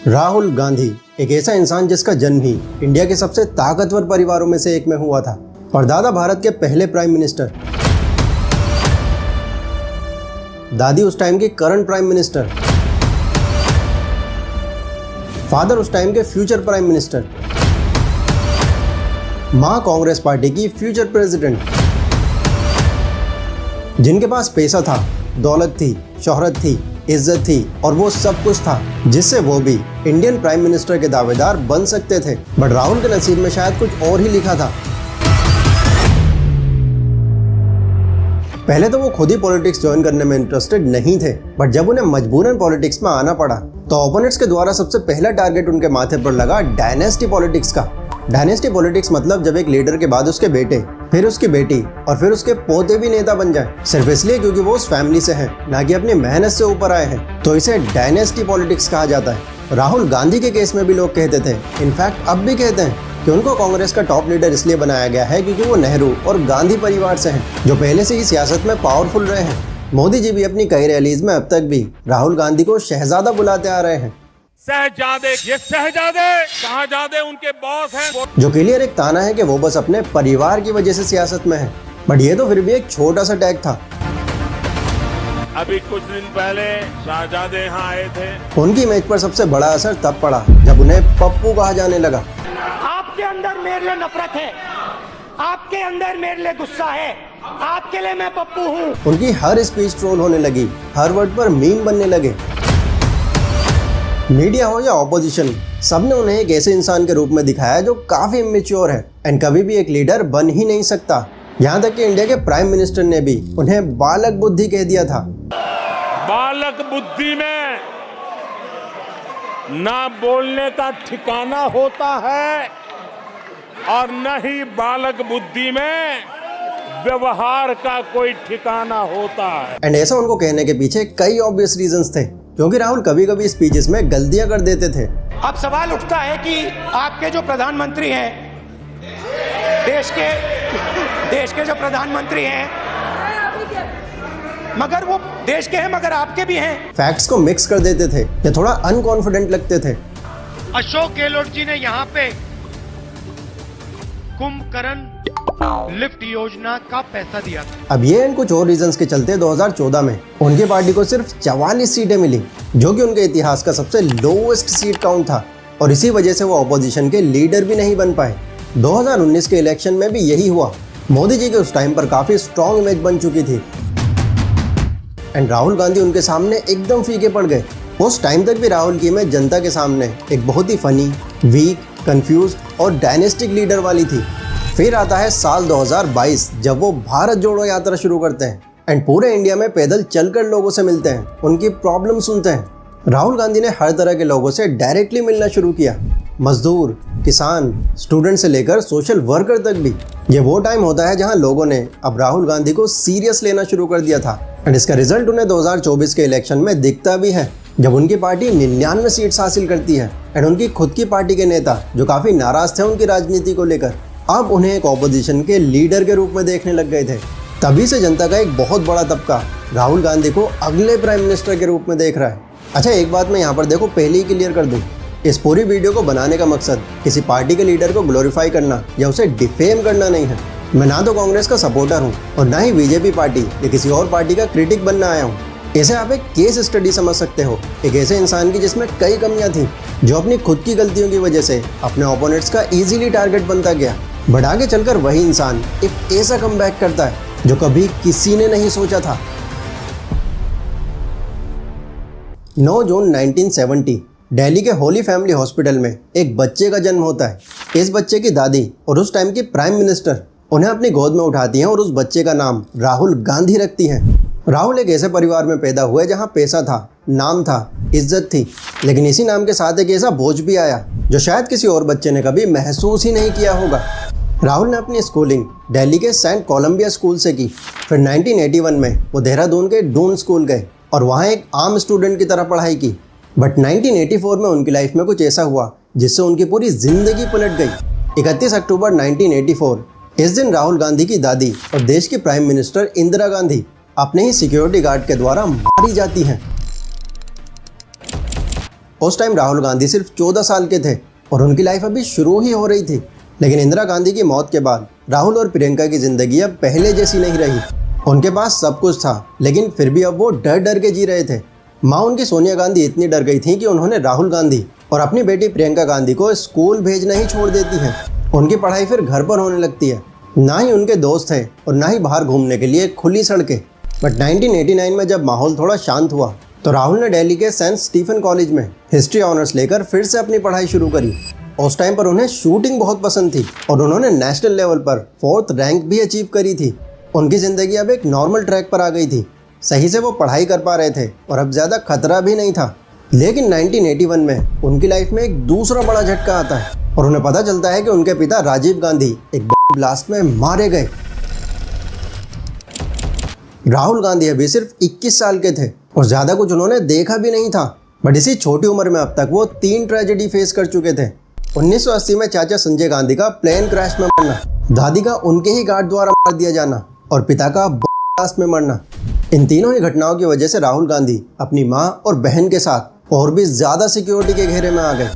राहुल गांधी एक ऐसा इंसान जिसका जन्म ही इंडिया के सबसे ताकतवर परिवारों में से एक में हुआ था। परदादा भारत के पहले प्राइम मिनिस्टर, दादी उस टाइम की करंट प्राइम मिनिस्टर, फादर उस टाइम के फ्यूचर प्राइम मिनिस्टर, मां कांग्रेस पार्टी की फ्यूचर प्रेसिडेंट, जिनके पास पैसा था, दौलत थी, शोहरत थी, इज्जत थी और वो सब कुछ था जिससे वो भी इंडियन प्राइम मिनिस्टर के दावेदार बन सकते थे। बट राहुल के नसीब में शायद कुछ और ही लिखा था। पहले तो वो खुद ही पॉलिटिक्स ज्वाइन करने में इंटरेस्टेड नहीं थे, बट जब उन्हें मजबूरन पॉलिटिक्स में आना पड़ा तो ओपोनेंट्स के द्वारा सबसे पहला टारगेट उनके माथे पर लगा डायनेस्टी पॉलिटिक्स का। डायनेस्टी पॉलिटिक्स मतलब जब एक लीडर के बाद उसके बेटे, फिर उसकी बेटी और फिर उसके पोते भी नेता बन जाए, सिर्फ इसलिए क्योंकि वो उस फैमिली से हैं, ना कि अपनी मेहनत से ऊपर आए हैं, तो इसे डायनेस्टी पॉलिटिक्स कहा जाता है। राहुल गांधी के केस में भी लोग कहते थे, इनफैक्ट अब भी कहते हैं, कि उनको कांग्रेस का टॉप लीडर इसलिए बनाया गया है क्योंकि वो नेहरू और गांधी परिवार से हैं, जो पहले से ही सियासत में पावरफुल रहे हैं। मोदी जी भी अपनी कई रैलीज में अब तक भी राहुल गांधी को शहजादा बुलाते आ रहे हैं। शहजादे, ये शहजादे शाहजादे उनके बॉस हैं, जो क्लियर एक ताना है कि वो बस अपने परिवार की वजह से सियासत में है। बट ये तो फिर भी एक छोटा सा टैग था। अभी कुछ दिन पहले शाहजादे यहाँ आए थे। उनकी इमेज पर सबसे बड़ा असर तब पड़ा जब उन्हें पप्पू कहा जाने लगा। आपके अंदर मेरे लिए नफरत है, आपके अंदर मेरे लिए गुस्सा है, आपके लिए मैं पप्पू हूँ। उनकी हर स्पीच ट्रोल होने लगी, हर वर्ड पर मीम बनने लगे। मीडिया हो या ऑपोजिशन, सबने उन्हें एक ऐसे इंसान के रूप में दिखाया जो काफी इमेच्योर है एंड कभी भी एक लीडर बन ही नहीं सकता। यहाँ तक कि इंडिया के प्राइम मिनिस्टर ने भी उन्हें बालक बुद्धि कह दिया था। बालक बुद्धि में ना बोलने का ठिकाना होता है और न ही बालक बुद्धि में व्यवहार का कोई ठिकाना होता है। एंड ऐसा उनको कहने के पीछे कई ऑब्वियस रीजंस थे, क्योंकि राहुल कभी कभी स्पीचेस में गलतियां कर देते थे। अब सवाल उठता है कि आपके जो प्रधानमंत्री हैं, देश के जो प्रधानमंत्री हैं, मगर वो देश के हैं मगर आपके भी हैं। फैक्ट्स को मिक्स कर देते थे या थोड़ा अनकॉन्फिडेंट लगते थे। अशोक गहलोत जी ने यहाँ पे कुंभकर्ण लिफ्ट योजना का पैसा दिया था। अब ये एंड कुछ और रीजंस के चलते 2014 में उनकी पार्टी को सिर्फ 44 सीटें मिली, जो कि उनके इतिहास का सबसे लोएस्ट सीट काउंट था और इसी वजह से वो ऑपोजिशन के लीडर भी नहीं बन पाए। 2019 के इलेक्शन में भी यही हुआ। मोदी जी के उस टाइम पर काफी स्ट्रॉन्ग इमेज बन चुकी थी एंड राहुल गांधी उनके सामने एकदम फीके पड़ गए। उस टाइम तक भी राहुल की इमेज जनता के सामने एक बहुत ही फनी, वीक, कंफ्यूज्ड और डायनेस्टिक लीडर वाली थी। फिर आता है साल 2022 जब वो भारत जोड़ो यात्रा शुरू करते हैं एंड पूरे इंडिया में पैदल चलकर लोगों से मिलते हैं, उनकी प्रॉब्लम सुनते हैं। राहुल गांधी ने हर तरह के लोगों से डायरेक्टली मिलना शुरू किया, मजदूर, किसान, स्टूडेंट से लेकर सोशल वर्कर तक भी। ये वो टाइम होता है जहां लोगों ने अब राहुल गांधी को सीरियस लेना शुरू कर दिया था एंड इसका रिजल्ट उन्हें 2024 के इलेक्शन में दिखता भी है, जब उनकी पार्टी 99 सीट्स हासिल करती है एंड उनकी खुद की पार्टी के नेता, जो काफी नाराज थे उनकी राजनीति को लेकर, अब उन्हें एक ऑपोजिशन के लीडर के रूप में देखने लग गए थे। तभी से जनता का एक बहुत बड़ा तबका राहुल गांधी को अगले प्राइम मिनिस्टर के रूप में देख रहा है। अच्छा, एक बात मैं यहाँ पर देखो पहले ही क्लियर कर दूं, इस पूरी वीडियो को बनाने का मकसद किसी पार्टी के लीडर को ग्लोरीफाई करना या उसे डिफेम करना नहीं है। मैं ना तो कांग्रेस का सपोर्टर हूँ और ना ही बीजेपी पार्टी या किसी और पार्टी का क्रिटिक बनना आया हूँ। इसे आप एक केस स्टडी समझ सकते हो, एक ऐसे इंसान की जिसमें कई कमियां थी, जो अपनी खुद की गलतियों की वजह से अपने ओपोनेंट्स का इजीली टारगेट बनता गया। बट आगे चलकर वही इंसान एक ऐसा कमबैक करता है जो कभी किसी ने नहीं सोचा था। 9 जून 1970 दिल्ली के होली फैमिली हॉस्पिटल में एक बच्चे का जन्म होता है। इस बच्चे की दादी और उस टाइम की प्राइम मिनिस्टर उन्हें अपनी गोद में उठाती हैं और उस बच्चे का नाम राहुल गांधी रखती हैं। राहुल एक ऐसे परिवार में पैदा हुए जहां पैसा था, नाम था, इज्जत थी, लेकिन इसी नाम के साथ एक ऐसा बोझ भी आया जो शायद किसी और बच्चे ने कभी महसूस ही नहीं किया होगा। राहुल ने अपनी स्कूलिंग दिल्ली के सेंट कोलंबिया स्कूल से की। फिर 1981 में वो देहरादून के डून स्कूल गए और वहाँ एक आम स्टूडेंट की तरह पढ़ाई की। बट 1984 में उनकी लाइफ में कुछ ऐसा हुआ जिससे उनकी पूरी जिंदगी पलट गई। 31 अक्टूबर 1984, इस दिन राहुल गांधी की दादी और देश की प्राइम मिनिस्टर इंदिरा गांधी अपने ही सिक्योरिटी गार्ड के द्वारा मारी जाती हैं। उस टाइम राहुल गांधी सिर्फ 14 साल के थे और उनकी लाइफ अभी शुरू ही हो रही थी। लेकिन इंदिरा गांधी की मौत के बाद राहुल और प्रियंका की जिंदगी अब पहले जैसी नहीं रही। उनके पास सब कुछ था, लेकिन फिर भी अब वो डर डर के जी रहे थे। माँ उनकी सोनिया गांधी इतनी डर गई थी कि उन्होंने राहुल गांधी और अपनी बेटी प्रियंका गांधी को स्कूल भेजना ही छोड़ देती हैं। उनकी पढ़ाई फिर घर पर होने लगती है। ना ही उनके दोस्त हैं और ना ही बाहर घूमने के लिए खुली सड़कें। बट 1989 में जब माहौल थोड़ा शांत हुआ तो राहुल ने दिल्ली के सेंट स्टीफन कॉलेज में हिस्ट्री ऑनर्स लेकर फिर से अपनी पढ़ाई शुरू करी। उस टाइम पर उन्हें शूटिंग बहुत पसंद थी और उन्होंने नेशनल लेवल पर 4th रैंक भी अचीव करी थी। उनकी ज़िंदगी अब एक नॉर्मल ट्रैक पर आ गई थी। सही से वो पढ़ाई कर पा रहे थे और अब ज़्यादा खतरा भी नहीं था। लेकिन 1981 में उनकी लाइफ में एक दूसरा बड़ा झटका आता है और उन्हें पता चलता है कि उनके पिता राजीव गांधी एक ब्लास्ट में मारे गए। राहुल गांधी अभी सिर्फ 21 साल के थे और ज़्यादा कुछ उन्होंने देखा भी नहीं था। बट इसी छोटी उम्र में अब तक वो 3 ट्रेजेडी फेस कर चुके थे। 1980 में चाचा संजय गांधी का प्लेन क्रैश में मरना, दादी का उनके ही गार्ड द्वारा मार दिया जाना और पिता का ब्लास्ट में मरना। इन तीनों ही घटनाओं की वजह से राहुल गांधी अपनी माँ और बहन के साथ और भी ज़्यादा सिक्योरिटी के घेरे में आ गए।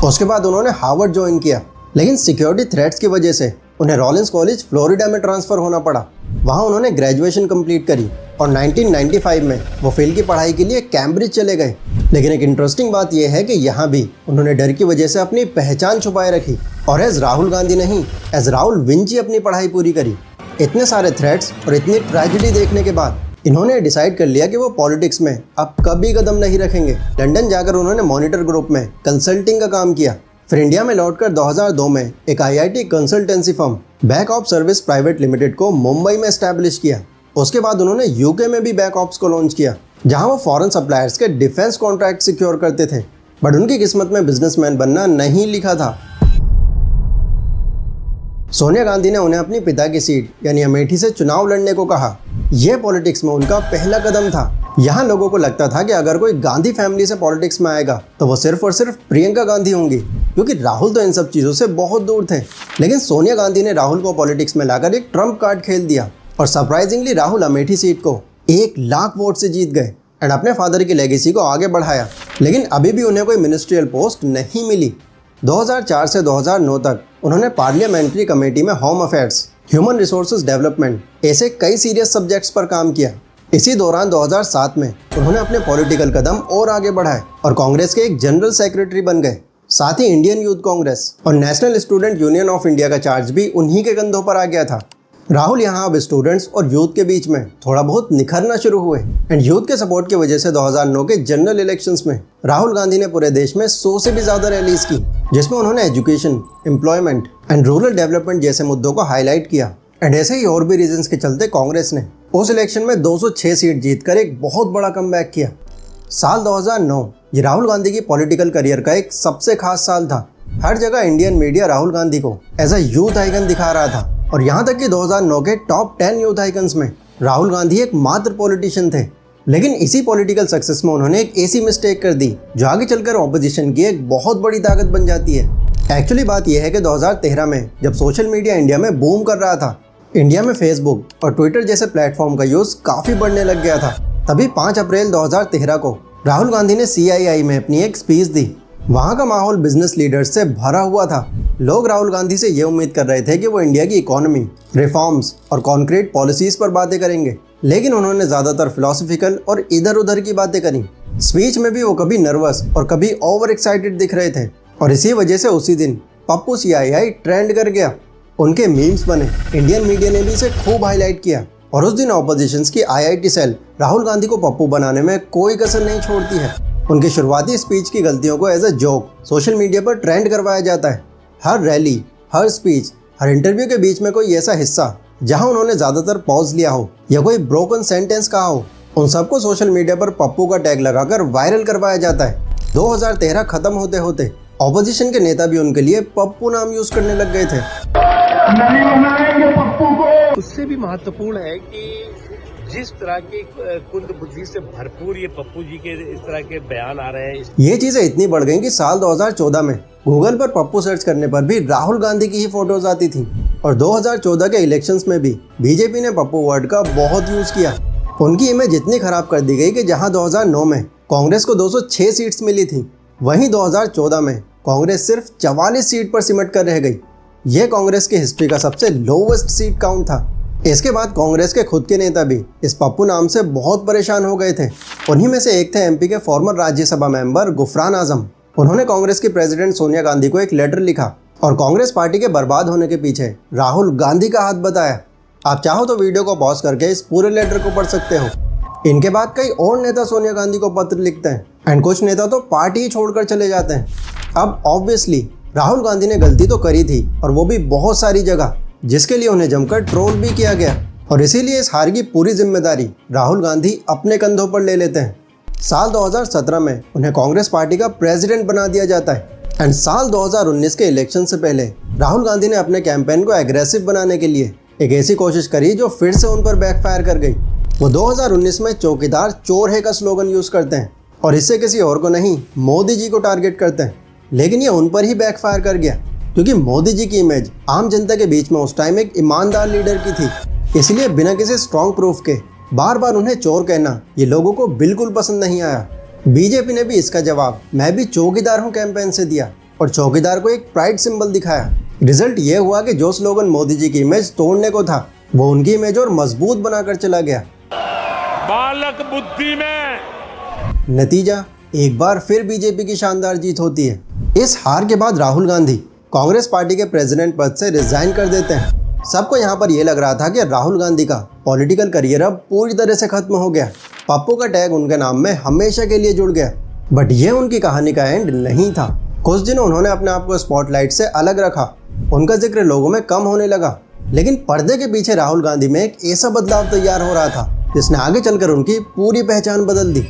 उसके बाद उन्होंने हार्वर्ड ज्वाइन किया, लेकिन सिक्योरिटी थ्रेट्स की वजह से उन्हें रॉलिंस कॉलेज फ्लोरिडा में ट्रांसफ़र होना पड़ा। वहाँ उन्होंने ग्रेजुएशन कंप्लीट करी और 1995 में वो फील्ड की पढ़ाई के लिए कैम्ब्रिज चले गए। लेकिन एक इंटरेस्टिंग बात यह है कि यहाँ भी उन्होंने डर की वजह से अपनी पहचान छुपाए रखी और एज राहुल गांधी नहीं, एज राहुल विंची अपनी पढ़ाई पूरी करी। इतने सारे थ्रेट्स और इतनी ट्रेजेडी देखने के बाद इन्होंने डिसाइड कर लिया कि वो पॉलिटिक्स में अब कभी कदम नहीं रखेंगे। लंदन जाकर उन्होंने मॉनिटर ग्रुप में कंसल्टिंग का काम किया। फिर इंडिया में लौटकर 2002 में एक IIT consultancy firm back of service private limited को मुंबई में एस्टैब्लिश किया। उसके बाद उन्होंने यूके में भी बैक ऑप्स को लॉन्च किया, जहां वो फॉरेन सप्लायर्स के डिफेंस कॉन्ट्रैक्ट सिक्योर करते थे। बट उनकी किस्मत में बिजनेसमैन बनना नहीं लिखा था। सोनिया गांधी ने उन्हें अपनी पिता की सीट यानी अमेठी से चुनाव लड़ने को कहा। यह पॉलिटिक्स में उनका पहला कदम था। यहाँ लोगों को लगता था कि अगर कोई गांधी फैमिली से पॉलिटिक्स में आएगा तो वो सिर्फ और सिर्फ प्रियंका गांधी होंगी, क्योंकि राहुल तो इन सब चीज़ों से बहुत दूर थे। लेकिन सोनिया गांधी ने राहुल को पॉलिटिक्स में लाकर एक ट्रम्प कार्ड खेल दिया और सरप्राइजिंगली राहुल अमेठी सीट को 1 लाख वोट से जीत गए एंड अपने फादर की लेगेसी को आगे बढ़ाया। लेकिन अभी भी उन्हें कोई मिनिस्ट्रियल पोस्ट नहीं मिली। 2004 से 2009 तक उन्होंने पार्लियामेंट्री कमेटी में home affairs, human resources development ऐसे कई सीरियस सब्जेक्ट्स पर काम किया। इसी दौरान 2007 में उन्होंने अपने पॉलिटिकल कदम और आगे बढ़ाए और कांग्रेस के एक जनरल सेक्रेटरी बन गए। साथ ही इंडियन यूथ कांग्रेस और national student union of India का चार्ज भी उन्हीं के कंधों पर आ गया था। राहुल यहाँ अब स्टूडेंट्स और यूथ के बीच में थोड़ा बहुत निखरना शुरू हुए एंड यूथ के सपोर्ट की वजह से 2009 के जनरल इलेक्शंस में राहुल गांधी ने पूरे देश में 100 से भी ज़्यादा रैलीज की, जिसमें उन्होंने education, employment and rural development जैसे मुद्दों को हाईलाइट किया। एंड ऐसे ही और भी रीजंस के चलते कांग्रेस ने उस इलेक्शन में 206 सीट जीतकर एक बहुत बड़ा कमबैक किया। साल 2009 ये राहुल गांधी की पॉलिटिकल करियर का एक सबसे खास साल था। हर जगह इंडियन मीडिया राहुल गांधी को एज अ यूथ आइकन दिखा रहा था और यहाँ तक कि 2009 के टॉप 10 यूथ आइकन्स में राहुल गांधी एक मात्र पॉलिटिशियन थे। लेकिन इसी पॉलिटिकल सक्सेस में उन्होंने एक ऐसी मिस्टेक कर दी जो आगे चलकर ऑपोजिशन की एक बहुत बड़ी ताकत बन जाती है। एक्चुअली बात यह है कि 2013 में जब सोशल मीडिया इंडिया में बूम कर रहा था, इंडिया में फेसबुक और ट्विटर जैसे प्लेटफॉर्म का यूज़ काफ़ी बढ़ने लग गया था। तभी 5 अप्रैल 2013 को राहुल गांधी ने CII में अपनी एक स्पीच दी। वहाँ का माहौल बिजनेस लीडर्स से भरा हुआ था। लोग राहुल गांधी से ये उम्मीद कर रहे थे कि वो इंडिया की इकोनॉमी, रिफॉर्म्स और कॉन्क्रीट पॉलिसीज पर बातें करेंगे, लेकिन उन्होंने ज़्यादातर फिलोसफिकल और इधर उधर की बातें करी। स्पीच में भी वो कभी नर्वस और कभी ओवर एक्साइटेड दिख रहे थे और इसी वजह से उसी दिन पप्पू CII ट्रेंड कर गया। उनके मीम्स बने, इंडियन मीडिया ने भी इसे खूब हाईलाइट किया और उस दिन ऑपोजिशंस की IIT सेल राहुल गांधी को पप्पू बनाने में कोई कसर नहीं छोड़ती है। उनकी शुरुआती स्पीच की गलतियों को as a joke social media पर ट्रेंड करवाया जाता है। हर रैली, हर स्पीच, हर इंटरव्यू के बीच में कोई ऐसा हिस्सा जहां उन्होंने ज़्यादातर पॉज लिया हो या कोई ब्रोकन सेंटेंस कहा हो, उन सबको सोशल मीडिया पर पप्पू का टैग लगाकर वायरल करवाया जाता है। 2013 खत्म होते होते ऑपोजिशन के नेता भी उनके लिए पप्पू नाम यूज करने लग गए थे। नहीं बनाएंगे पप्पू को। उससे भी महत्वपूर्ण है कि जिस तरह की कुंद बुद्धि से भरपूर ये पप्पू जी के इस तरह के बयान आ रहे हैं, ये चीजें इतनी बढ़ गई कि साल 2014 में गूगल पर पप्पू सर्च करने पर भी राहुल गांधी की ही फोटोज आती थी और 2014 के इलेक्शंस में भी बीजेपी ने पप्पू वर्ड का बहुत यूज किया। उनकी इमेज इतनी खराब कर दी गई कि जहां 2009 में कांग्रेस को 206 सीट्स मिली थी, वहीं 2014 में कांग्रेस सिर्फ 44 सीट पर सिमट कर रह गई। यह कांग्रेस की हिस्ट्री का सबसे लोवेस्ट सीट काउंट था। इसके बाद कांग्रेस के खुद के नेता भी इस पप्पू नाम से बहुत परेशान हो गए थे। उन्हीं में से एक थे एमपी के फॉर्मर राज्यसभा मेंबर गुफरान आजम। उन्होंने कांग्रेस की प्रेसिडेंट सोनिया गांधी को एक लेटर लिखा और कांग्रेस पार्टी के बर्बाद होने के पीछे राहुल गांधी का हाथ बताया। आप चाहो तो वीडियो को पॉज करके इस पूरे लेटर को पढ़ सकते हो। इनके बाद कई और नेता सोनिया गांधी को पत्र लिखते हैं एंड कुछ नेता तो पार्टी ही छोड़कर चले जाते हैं। अब ऑब्वियसली राहुल गांधी ने गलती तो करी थी और वो भी बहुत सारी जगह, जिसके लिए उन्हें जमकर ट्रोल भी किया गया और इसीलिए इस हार की पूरी जिम्मेदारी राहुल गांधी अपने कंधों पर ले लेते हैं। साल 2017 में उन्हें कांग्रेस पार्टी का प्रेसिडेंट बना दिया जाता है एंड साल 2019 के इलेक्शन से पहले राहुल गांधी ने अपने कैंपेन को एग्रेसिव बनाने के लिए एक ऐसी कोशिश करी जो फिर से उन पर बैकफायर कर गई। वो 2019 में चौकीदार चोर है का स्लोगन यूज करते हैं और इससे किसी और को नहीं, मोदी जी को टारगेट करते हैं। लेकिन ये उन पर ही बैकफायर कर गया क्योंकि मोदी जी की इमेज आम जनता के बीच में उस टाइम एक ईमानदार लीडर की थी। इसलिए बिना किसी स्ट्रॉन्ग प्रूफ के बार बार उन्हें चोर कहना ये लोगों को बिल्कुल पसंद नहीं आया। बीजेपी ने भी इसका जवाब मैं भी चौकीदार हूं कैंपेन से दिया और चौकीदार को एक प्राइड सिंबल दिखाया। रिजल्ट ये हुआ कि जो स्लोगन मोदी जी की इमेज तोड़ने को था वो उनकी इमेज और मजबूत बनाकर चला गया। बालक बुद्धि में नतीजा एक बार फिर बीजेपी की शानदार जीत होती है। इस हार के बाद राहुल गांधी कांग्रेस पार्टी के प्रेसिडेंट पद से रिजाइन कर देते हैं। सबको यहाँ पर यह लग रहा था कि राहुल गांधी का पॉलिटिकल करियर अब पूरी तरह से खत्म हो गया। पप्पू का टैग उनके नाम में हमेशा के लिए जुड़ गया। बट ये उनकी कहानी का एंड नहीं था। कुछ दिन उन्होंने अपने आप को स्पॉटलाइट से अलग रखा, उनका जिक्र लोगों में कम होने लगा। लेकिन पर्दे के पीछे राहुल गांधी में एक ऐसा बदलाव तैयार हो रहा था जिसने आगे चलकर उनकी पूरी पहचान बदल दी।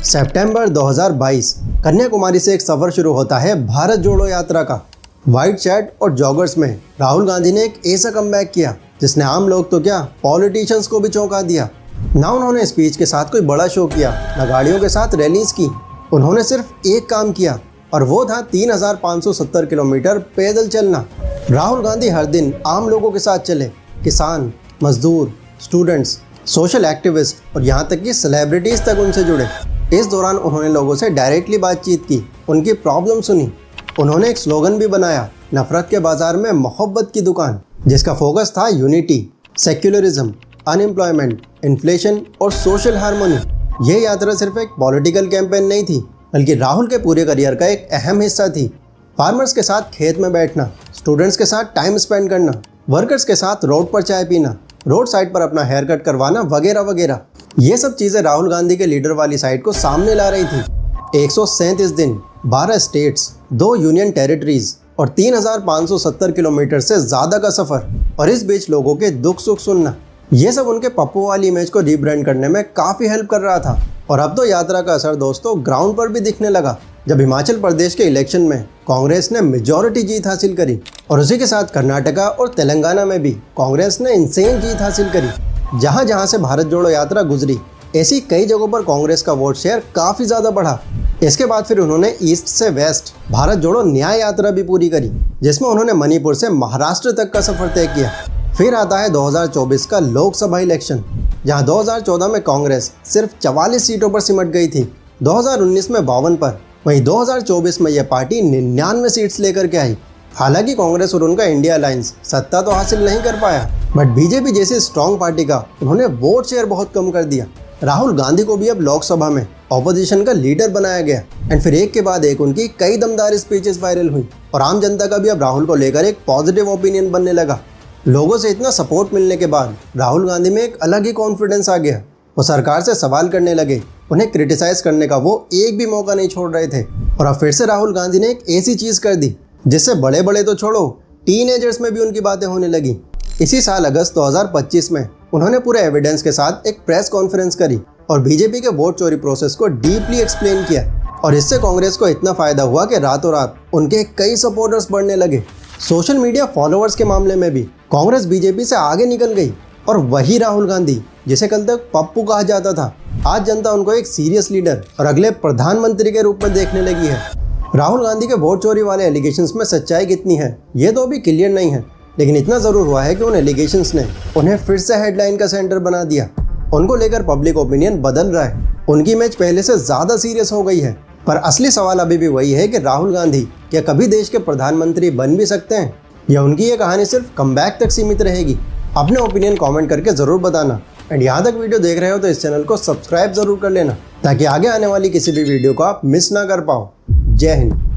सितंबर 2022 कन्याकुमारी से एक सफर शुरू होता है भारत जोड़ो यात्रा का। व्हाइट शर्ट और जॉगर्स में राहुल गांधी ने एक ऐसा कमबैक किया जिसने आम लोग तो क्या पॉलिटिशियंस को भी चौंका दिया। ना उन्होंने स्पीच के साथ कोई बड़ा शो किया, ना गाड़ियों के साथ रैलीज की। उन्होंने सिर्फ एक काम किया और वो था 3570 किलोमीटर पैदल चलना। राहुल गांधी हर दिन आम लोगों के साथ चले, किसान, मजदूर, स्टूडेंट्स, सोशल एक्टिविस्ट और यहाँ तक कि सेलिब्रिटीज तक उनसे जुड़े। इस दौरान उन्होंने लोगों से डायरेक्टली बातचीत की, उनकी प्रॉब्लम सुनी। उन्होंने एक स्लोगन भी बनाया, नफरत के बाजार में मोहब्बत की दुकान, जिसका फोकस था यूनिटी, सेक्युलरिज्म, अनएम्प्लॉयमेंट, इन्फ्लेशन और सोशल हार्मोनी। ये यात्रा सिर्फ एक पॉलिटिकल कैंपेन नहीं थी बल्कि राहुल के पूरे करियर का एक अहम हिस्सा थी। फार्मर्स के साथ खेत में बैठना, स्टूडेंट्स के साथ टाइम स्पेंड करना, वर्कर्स के साथ रोड पर चाय पीना, रोड साइड पर अपना हेयर कट करवाना वगैरह वगैरह। ये सब चीज़ें राहुल गांधी के लीडर वाली साइड को सामने ला रही थी। 137 दिन, 12 स्टेट्स, 2 यूनियन टेरिटरीज और 3570 किलोमीटर से ज़्यादा का सफ़र और इस बीच लोगों के दुख सुख सुनना, ये सब उनके पप्पू वाली इमेज को रीब्रांड करने में काफ़ी हेल्प कर रहा था। और अब तो यात्रा का असर दोस्तों ग्राउंड पर भी दिखने लगा जब हिमाचल प्रदेश के इलेक्शन में कांग्रेस ने मेजॉरिटी जीत हासिल करी और उसी के साथ कर्नाटका और तेलंगाना में भी कांग्रेस ने इंसेन जीत हासिल करी। जहां जहां से भारत जोड़ो यात्रा गुजरी, ऐसी कई जगहों पर कांग्रेस का वोट शेयर काफ़ी ज़्यादा बढ़ा। इसके बाद फिर उन्होंने ईस्ट से वेस्ट भारत जोड़ो न्याय यात्रा भी पूरी करी, जिसमें उन्होंने मणिपुर से महाराष्ट्र तक का सफ़र तय किया। फिर आता है 2024 का लोकसभा इलेक्शन, जहां 2014 में कांग्रेस सिर्फ 44 सीटों पर सिमट गई थी, 2019 में 52 पर। वहीं 2024 में यह पार्टी 99 सीट्स लेकर के आई। हालांकि कांग्रेस और उनका इंडिया अलायंस सत्ता तो हासिल नहीं कर पाया, बट बीजेपी जैसी स्ट्रॉन्ग पार्टी का उन्होंने वोट शेयर बहुत कम कर दिया। राहुल गांधी को भी अब लोकसभा में ऑपोजिशन का लीडर बनाया गया एंड फिर एक के बाद एक उनकी कई दमदार स्पीचेस वायरल हुई और आम जनता का भी अब राहुल को लेकर एक पॉजिटिव ओपिनियन बनने लगा। लोगों से इतना सपोर्ट मिलने के बाद राहुल गांधी में एक अलग ही कॉन्फिडेंस आ गया। वो सरकार से सवाल करने लगे, उन्हें क्रिटिसाइज करने का वो एक भी मौका नहीं छोड़ रहे थे। और अब फिर से राहुल गांधी ने एक ऐसी चीज़ कर दी जिससे बड़े बड़े तो छोड़ो, टीनेजर्स में भी उनकी बातें होने लगी। इसी साल अगस्त 2025 में उन्होंने पूरे एविडेंस के साथ एक प्रेस कॉन्फ्रेंस करी और बीजेपी के वोट चोरी प्रोसेस को डीपली एक्सप्लेन किया। और इससे कांग्रेस को इतना फायदा हुआ कि रातों रात उनके कई सपोर्टर्स बढ़ने लगे। सोशल मीडिया फॉलोअर्स के मामले में भी कांग्रेस बीजेपी से आगे निकल गई और वही राहुल गांधी, जिसे कल तक पप्पू कहा जाता था, आज जनता उनको एक सीरियस लीडर और अगले प्रधानमंत्री के रूप में देखने लगी है। राहुल गांधी के वोट चोरी वाले एलिगेशंस में सच्चाई कितनी है ये तो अभी क्लियर नहीं है, लेकिन इतना ज़रूर हुआ है कि उन एलिगेशंस ने उन्हें फिर से हेडलाइन का सेंटर बना दिया। उनको लेकर पब्लिक ओपिनियन बदल रहा है, उनकी इमेज पहले से ज़्यादा सीरियस हो गई है पर असली सवाल अभी भी वही है कि राहुल गांधी क्या कभी देश के प्रधानमंत्री बन भी सकते हैं, या उनकी ये कहानी सिर्फ कमबैक तक सीमित रहेगी। अपने ओपिनियन कमेंट करके ज़रूर बताना। एंड यहाँ तक वीडियो देख रहे हो तो इस चैनल को सब्सक्राइब ज़रूर कर लेना, ताकि आगे आने वाली किसी भी वीडियो को आप मिस ना कर पाओ। जय हिंद।